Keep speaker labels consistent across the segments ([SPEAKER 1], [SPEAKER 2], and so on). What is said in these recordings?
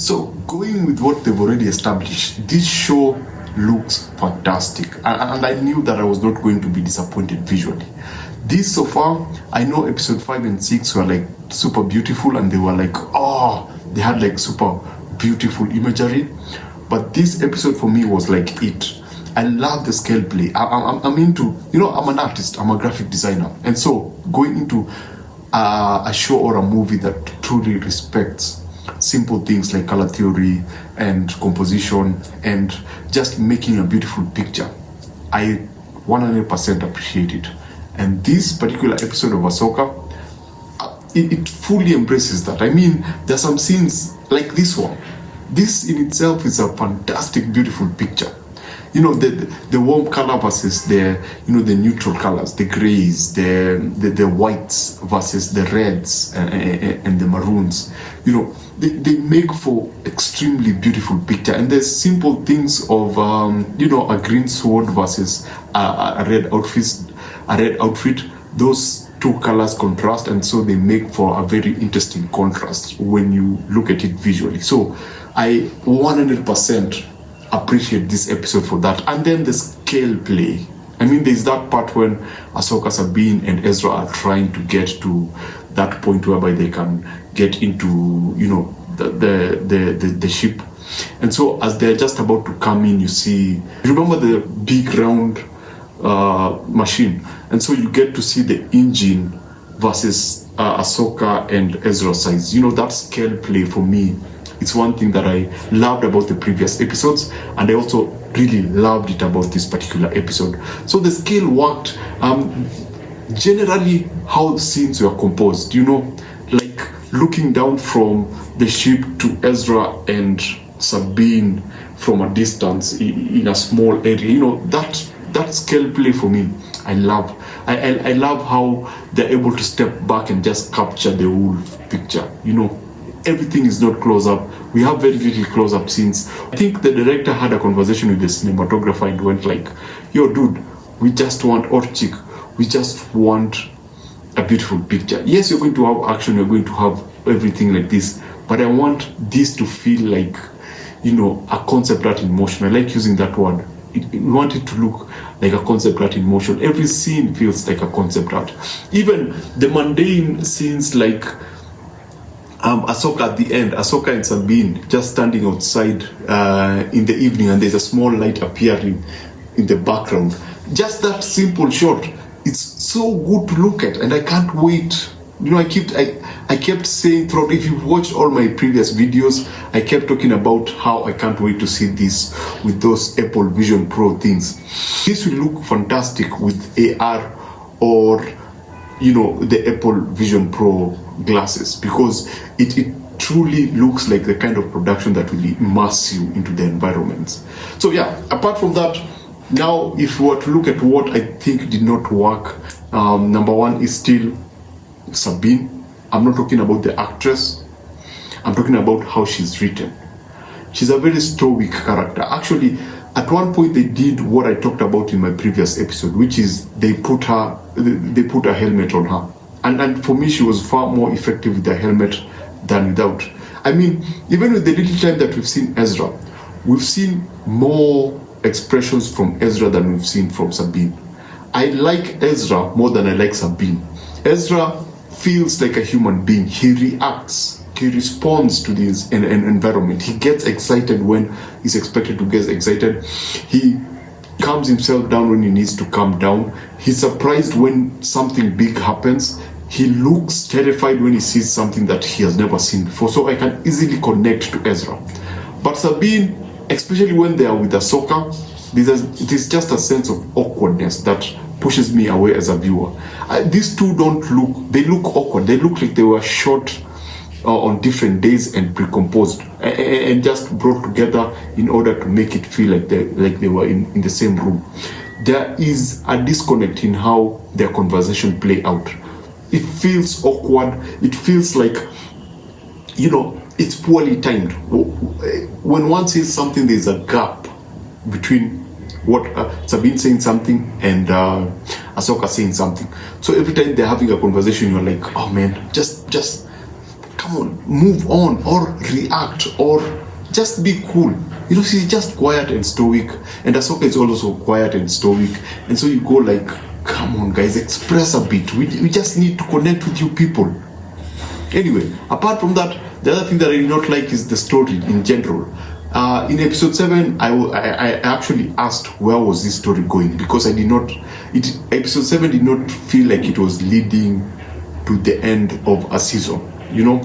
[SPEAKER 1] So going with what they've already established, this show looks fantastic, and I knew that I was not going to be disappointed visually. This so far, I know episode 5 and 6 were like super beautiful, and they were like, they had like super beautiful imagery, but this episode for me was like it. I love the scale play. I'm into, I'm an artist, I'm a graphic designer, and so going into a show or a movie that truly respects simple things like color theory and composition and just making a beautiful picture, I 100% appreciate it. And this particular episode of Ahsoka, it fully embraces that. I mean, there's some scenes like this one. This in itself is a fantastic, beautiful picture. The warm color versus the neutral colors, the grays, the whites versus the reds and the maroons. They make for extremely beautiful picture. And there's simple things of a green sword versus a red outfit. Those two colors contrast, and so they make for a very interesting contrast when you look at it visually. So I 100% appreciate this episode for that. And then the scale play. I mean, there's that part when Ahsoka, Sabine, and Ezra are trying to get to that point whereby they can get into, the ship. And so as they're just about to come in, you remember the big round machine, and so you get to see the engine versus Ahsoka and Ezra's size. That scale play for me, it's one thing that I loved about the previous episodes, and I also really loved it about this particular episode. So the scale worked. Generally, how the scenes were composed, like looking down from the ship to Ezra and Sabine from a distance in a small area, that scale play for me, I love. I love how they're able to step back and just capture the whole picture. Everything is not close up. We have very little close up scenes. I think the director had a conversation with the cinematographer and went like, yo dude, we just want we just want a beautiful picture. Yes, you're going to have action, you're going to have everything like this, but I want this to feel like, a concept art in motion. I like using that word. We want it to look like a concept art in motion. Every scene feels like a concept art. Even the mundane scenes like Ahsoka at the end, Ahsoka and Sabine just standing outside in the evening, and there's a small light appearing in the background. Just that simple shot, it's so good to look at, and I can't wait. I kept saying throughout, if you've watched all my previous videos, I kept talking about how I can't wait to see this with those Apple Vision Pro things. This will look fantastic with AR or, the Apple Vision Pro glasses, because it truly looks like the kind of production that will immerse you into the environments. So yeah, apart from that, now if we were to look at what I think did not work, number one is still Sabine. I'm not talking about the actress, I'm talking about how she's written. She's a very stoic character. Actually, at one point they did what I talked about in my previous episode, which is they put a helmet on her. And for me, she was far more effective with the helmet than without. I mean, even with the little time that we've seen Ezra, we've seen more expressions from Ezra than we've seen from Sabine. I like Ezra more than I like Sabine. Ezra feels like a human being. He reacts, he responds to this environment. He gets excited when he's expected to get excited. He calms himself down when he needs to calm down. He's surprised when something big happens. He looks terrified when he sees something that he has never seen before. So I can easily connect to Ezra. But Sabine, especially when they are with Ahsoka, it is just a sense of awkwardness that pushes me away as a viewer. These two they look awkward. They look like they were shot on different days and pre-composed and just brought together in order to make it feel like they were in the same room. There is a disconnect in how their conversation play out. It feels awkward. It feels like, it's poorly timed. When one says something, there's a gap between what Sabine saying something and Ahsoka saying something. So every time they're having a conversation, you're like, oh man, just come on, move on, or react, or just be cool. You know, she's just quiet and stoic, and Ahsoka is also quiet and stoic, and so you go like, come on guys, express a bit. We just need to connect with you people. Anyway, apart from that, the other thing that I did not like is the story in general. In episode 7, I actually asked where was this story going, because episode 7 did not feel like it was leading to the end of a season, you know,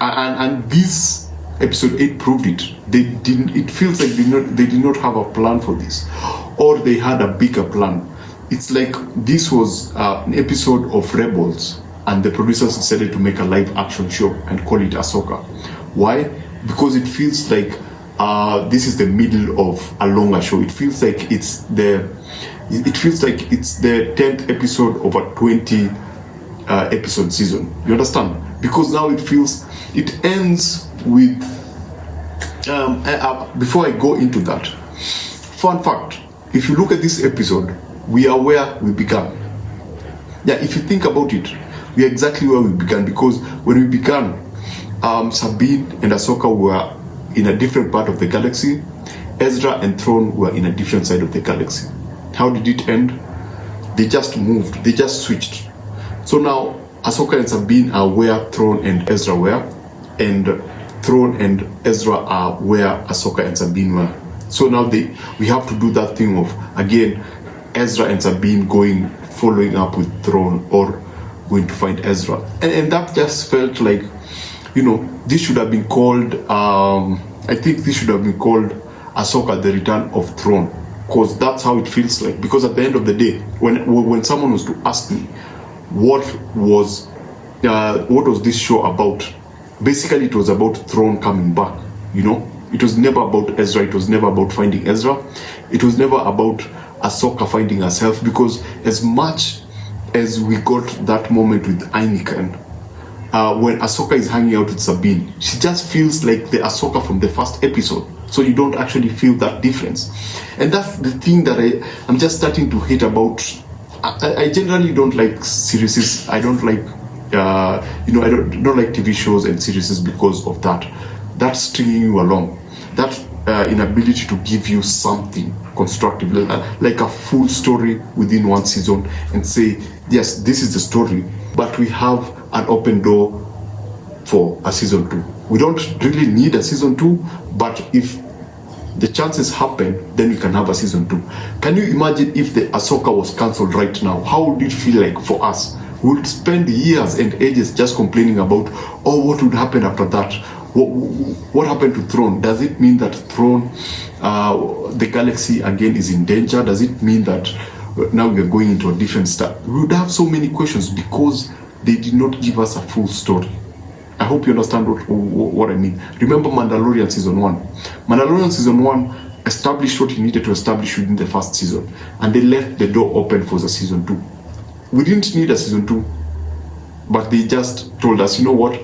[SPEAKER 1] and this episode 8 proved it. It feels like they did not have a plan for this, or they had a bigger plan. It's like this was an episode of Rebels, and the producers decided to make a live action show and call it Ahsoka. Why? Because it feels like this is the middle of a longer show. It feels like it's the 10th episode of a 20 episode season. You understand? Because now it ends with before I go into that, fun fact, if you look at this episode, we are where we began. Yeah, if you think about it, we are exactly where we began, because when we began, Sabine and Ahsoka were in a different part of the galaxy. Ezra and Thrawn were in a different side of the galaxy. How did it end? They just moved, they just switched. So now Ahsoka and Sabine are where Thrawn and Ezra were, and Thrawn and Ezra are where Ahsoka and Sabine were. So now we have to do that thing of, again, Ezra and Sabine following up with Thrawn, or going to find Ezra. And that just felt like, you know, this should have been called, I think this should have been called Ahsoka, the Return of Thrawn, because that's how it feels like. Because at the end of the day, when someone was to ask me, what was this show about? Basically, it was about Thrawn coming back, you know? It was never about Ezra, it was never about finding Ezra. It was never about Ahsoka finding herself, because as much as we got that moment with Anakin, when Ahsoka is hanging out with Sabine, she just feels like the Ahsoka from the first episode. So you don't actually feel that difference. And that's the thing that I'm just starting to hate about. I generally don't like series. I don't like, I don't like TV shows and series because of that. That's stringing you along. That inability to give you something constructive, like a full story within one season, and say, yes, this is the story, but we have an open door for a season 2. We don't really need a season 2, but if the chances happen, then we can have a season 2. Can you imagine if the Ahsoka was cancelled right now? How would it feel like for us? We would spend years and ages just complaining about, oh, what would happen after that? What happened to Thrawn? Does it mean that Thrawn, the galaxy again is in danger? Does it mean that now we are going into a different star? We would have so many questions because they did not give us a full story. I hope you understand what I mean. Remember Mandalorian season 1. Mandalorian season 1 established what he needed to establish within the first season, and they left the door open for the season 2. We didn't need a season 2, but they just told us, you know what,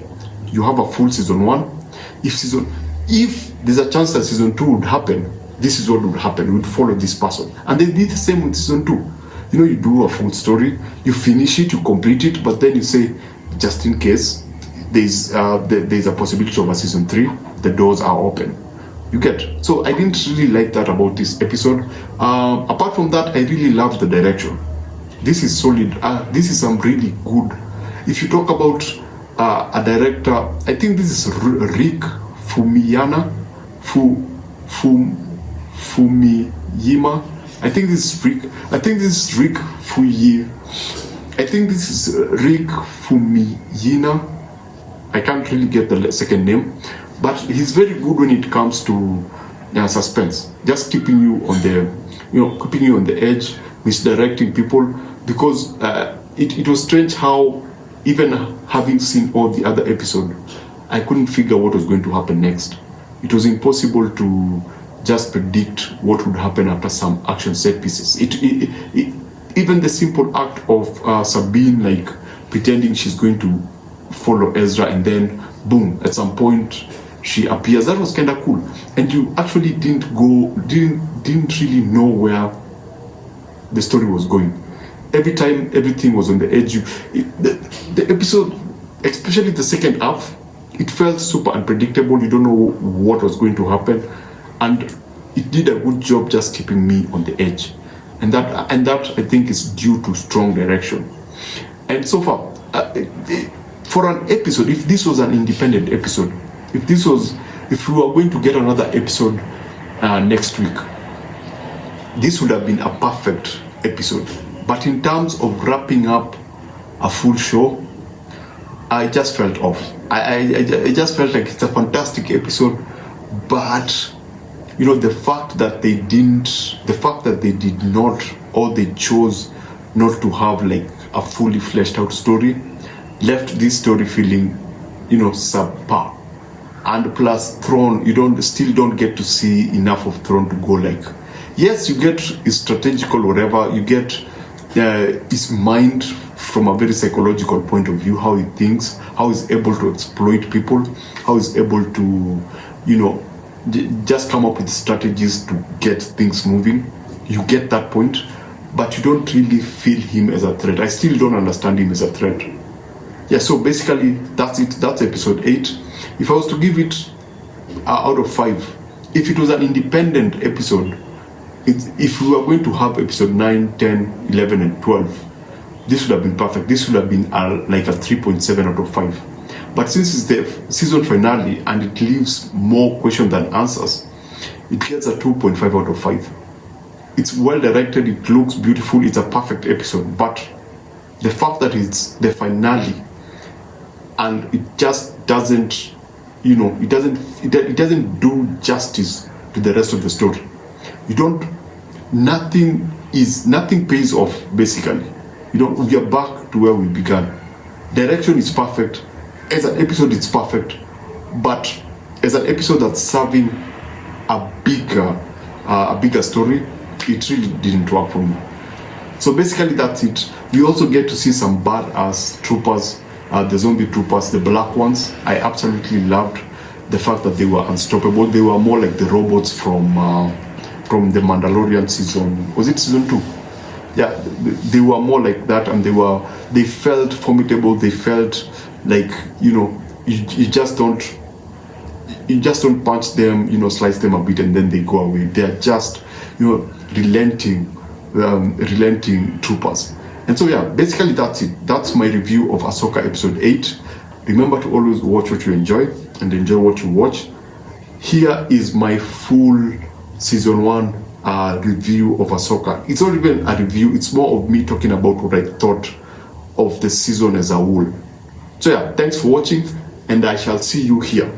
[SPEAKER 1] you have a full season 1. If there's a chance that season 2 would happen, this is what would happen. We would follow this person. And they did the same with season 2. You know, you do a full story, you finish it, you complete it, but then you say, just in case there's a possibility of a season 3, the doors are open. You get? So I didn't really like that about this episode. Apart from that, I really loved the direction. This is solid. This is some really good. If you talk about a director, I think this is Rick Fumiyama. Fumiyima. I think this is Rick Fumiyina. I can't really get the second name, but he's very good when it comes to suspense, just keeping you on the edge, misdirecting people. Because it was strange how, even having seen all the other episodes, I couldn't figure what was going to happen next. It was impossible to just predict what would happen after some action set pieces. Even the simple act of Sabine like pretending she's going to follow Ezra, and then boom, at some point she appears. That was kind of cool, and you actually didn't really know where the story was going. Every time everything was on the edge. The episode, especially the second half, it felt super unpredictable. You don't know what was going to happen, and it did a good job just keeping me on the edge. And that I think is due to strong direction. And so far, for an episode, if this was an independent episode, if we were going to get another episode next week, this would have been a perfect episode. But in terms of wrapping up a full show, I just felt off. I just felt like it's a fantastic episode, but the fact that they did not, or they chose not to have like a fully fleshed out story, left this story feeling, subpar. And plus Thrawn, still don't get to see enough of Thrawn to go like, yes, you get his strategical whatever, you get his mind from a very psychological point of view, how he thinks, how he's able to exploit people, how he's able to, just come up with strategies to get things moving. You get that point, but you don't really feel him as a threat. I still don't understand him as a threat. Yeah, so basically that's it. That's episode 8. If I was to give it out of 5, if it was an independent episode, if we were going to have episode 9, 10, 11, and 12, this would have been perfect. This would have been like a 3.7 out of 5. But since it's the season finale and it leaves more questions than answers, it gets a 2.5 out of 5. It's well directed, it looks beautiful, it's a perfect episode. But the fact that it's the finale and it just doesn't, it doesn't do justice to the rest of the story. Nothing pays off basically. We are back to where we began. Direction is perfect. As an episode, it's perfect, but as an episode that's serving a bigger story, it really didn't work for me. So basically, that's it. We also get to see some badass troopers, the zombie troopers, the black ones. I absolutely loved the fact that they were unstoppable. They were more like the robots from the Mandalorian season. Was it season 2? Yeah, they were more like that, and they felt formidable. They felt like, you just don't punch them, slice them a bit and then they go away. They're just, relenting troopers. And so yeah, basically that's it. That's my review of Ahsoka episode 8. Remember to always watch what you enjoy and enjoy what you watch. Here is my full season 1 review of Ahsoka. It's not even a review, it's more of me talking about what I thought of the season as a whole. So yeah, thanks for watching, and I shall see you here.